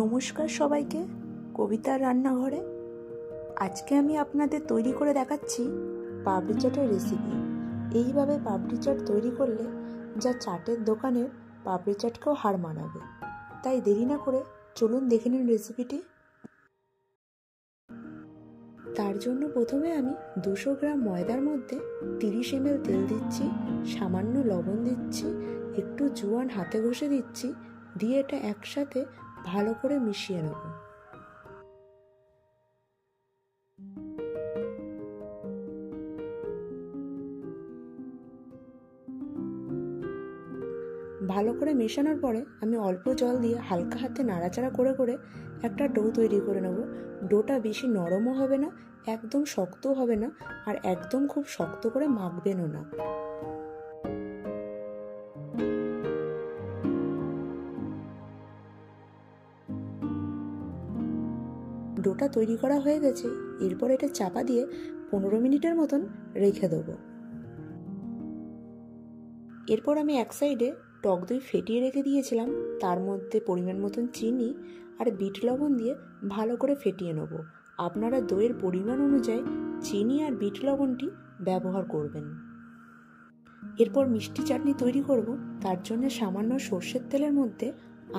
নমস্কার সবাইকে, কবিতার রান্নাঘরে। আজকে আমি আপনাদের তৈরি করে দেখাচ্ছি পাপড়ি চাটের রেসিপি। এইভাবে পাপড়ি চাট তৈরি করলে যা চাটের দোকানের পাপড়ি চাটকেও হার মানাবে। তাই দেরি না করে চলুন দেখে নিন রেসিপিটি। তার জন্য প্রথমে আমি 200 গ্রাম ময়দার মধ্যে 30 ml তেল দিচ্ছি, সামান্য লবণ দিচ্ছি, একটু জোয়ান হাতে ঘষে দিচ্ছি, দিয়ে এটা একসাথে ভালো করে মিশিয়ে নেব। ভালো করে মেশানোর পরে আমি অল্প জল দিয়ে হালকা হাতে নাড়াচাড়া করে করে একটা ডো তৈরি করে নেব। ডোটা বেশি নরমও হবে না, একদম শক্তও হবে না, আর একদম খুব শক্ত করে মাখবেনও না। ডোটা তৈরি করা হয়ে গেছে। এরপর এটা চাপা দিয়ে 15 মিনিটের মতন রেখে দেবো। এরপর আমি এক সাইডে টক দই ফেটিয়ে রেখে দিয়েছিলাম, তার মধ্যে পরিমাণ মতন চিনি আর বিট লবণ দিয়ে ভালো করে ফেটিয়ে নেব। আপনারা দইয়ের পরিমাণ অনুযায়ী চিনি আর বিট লবণটি ব্যবহার করবেন। এরপর মিষ্টি চাটনি তৈরি করব। তার জন্য সামান্য সর্ষের তেলের মধ্যে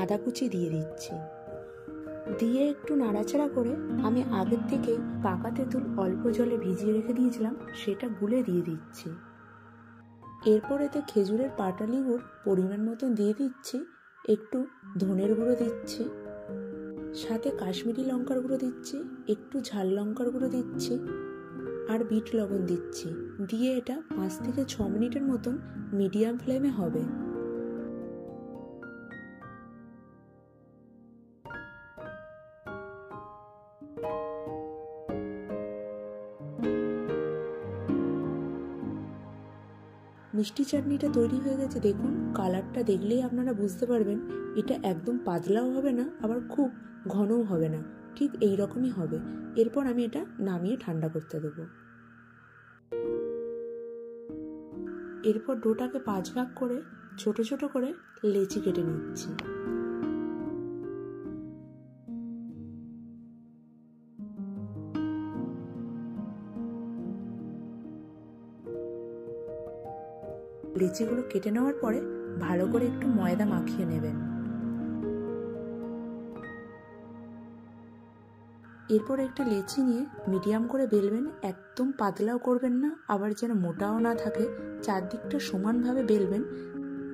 আদা কুচি দিয়ে দিচ্ছি, দিয়ে একটু নাড়াচাড়া করে আমি আগের থেকেই পাকা তেঁতুল অল্প জলে ভিজিয়ে রেখে দিয়েছিলাম, সেটা গুলে দিয়ে দিচ্ছি। এরপর এতে খেজুরের পাটালি গুড় পরিমাণ মতন দিয়ে দিচ্ছি, একটু ধনের গুঁড়ো দিচ্ছি, সাথে কাশ্মীরি লঙ্কার গুঁড়ো দিচ্ছি, একটু ঝাল লঙ্কার গুঁড়ো দিচ্ছি আর বিট লবণ দিচ্ছি। দিয়ে এটা 5 থেকে 6 মিনিটের মতন মিডিয়াম ফ্লেমে হবে। মিষ্টি চাটনিটা তৈরি হয়ে গেছে। দেখুন, কালারটা দেখলেই আপনারা বুঝতে পারবেন এটা একদম পাতলাও হবে না, আবার খুব ঘনও হবে না, ঠিক এই রকমই হবে। এরপর আমি এটা নামিয়ে ঠান্ডা করতে দেব। এরপর ডোটাকে 5 ভাগ করে ছোট ছোট করে লেচি কেটে নিচ্ছি। লেচিগুলো কেটে নেওয়ার পরে ভালো করে একটু ময়দা মাখিয়ে নেবেন। এরপর একটা লেচি নিয়ে মিডিয়াম করে বেলবেন, একদম পাতলাও করবেন না, আবার যেন মোটাও না থাকে, চারদিকটা সমানভাবে বেলবেন।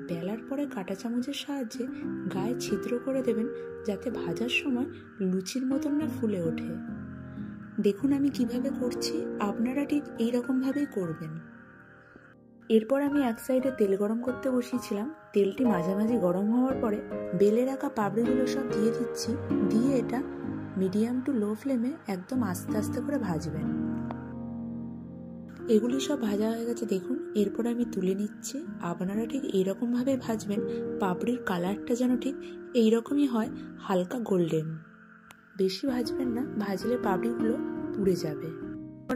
বেলার পরে কাঁটা চামচের সাহায্যে গায়ে ছিদ্র করে দেবেন, যাতে ভাজার সময় লুচির মতন না ফুলে ওঠে। দেখুন আমি কিভাবে করছি, আপনারা ঠিক এইরকমভাবেই করবেন। এরপর আমি এক সাইডে তেল গরম করতে বসিয়েছিলাম। তেলটি মাঝামাঝি গরম হওয়ার পরে বেলে রাখা পাপড়িগুলো সব দিয়ে দিচ্ছি, দিয়ে এটা মিডিয়াম টু লো ফ্লেমে একদম আস্তে আস্তে করে ভাজবেন। এগুলি সব ভাজা হয়ে গেছে দেখুন। এরপর আমি তুলে নিচ্ছি। আপনারা ঠিক এইরকমভাবে ভাজবেন, পাপড়ির কালারটা যেন ঠিক এইরকমই হয়, হালকা গোল্ডেন। বেশি ভাজবেন না, ভাজলে পাপড়িগুলো পুড়ে যাবে।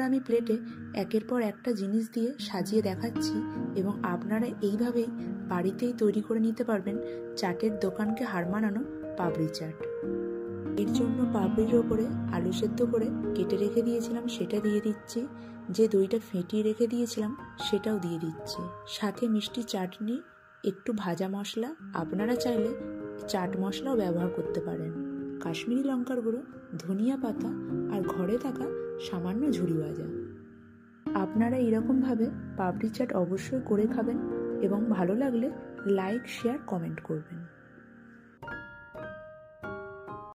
আমি প্লেটে একের পর একটা জিনিস দিয়ে সাজিয়ে দেখাচ্ছি, এবং আপনারা এইভাবেই বাড়িতেই তৈরি করে নিতে পারবেন চাটের দোকানকে হার মানানো পাপড়ি চাট। এর জন্য পাপড়ির ওপরে আলু সেদ্ধ করে কেটে রেখে দিয়েছিলাম, সেটা দিয়ে দিচ্ছি। যে দইটা ফেটিয়ে রেখে দিয়েছিলাম সেটাও দিয়ে দিচ্ছি, সাথে মিষ্টি চাটনি, একটু ভাজা মশলা, আপনারা চাইলে চাট মশলাও ব্যবহার করতে পারেন, কাশ্মীরি লঙ্কার গুঁড়ো, ধনিয়া পাতা আর ঘরে থাকা সামান্য ঝুরি ভাজা। আপনারা এরকমভাবে পাপড়ি চাট অবশ্যই করে খাবেন, এবং ভালো লাগলে লাইক, শেয়ার, কমেন্ট করবেন।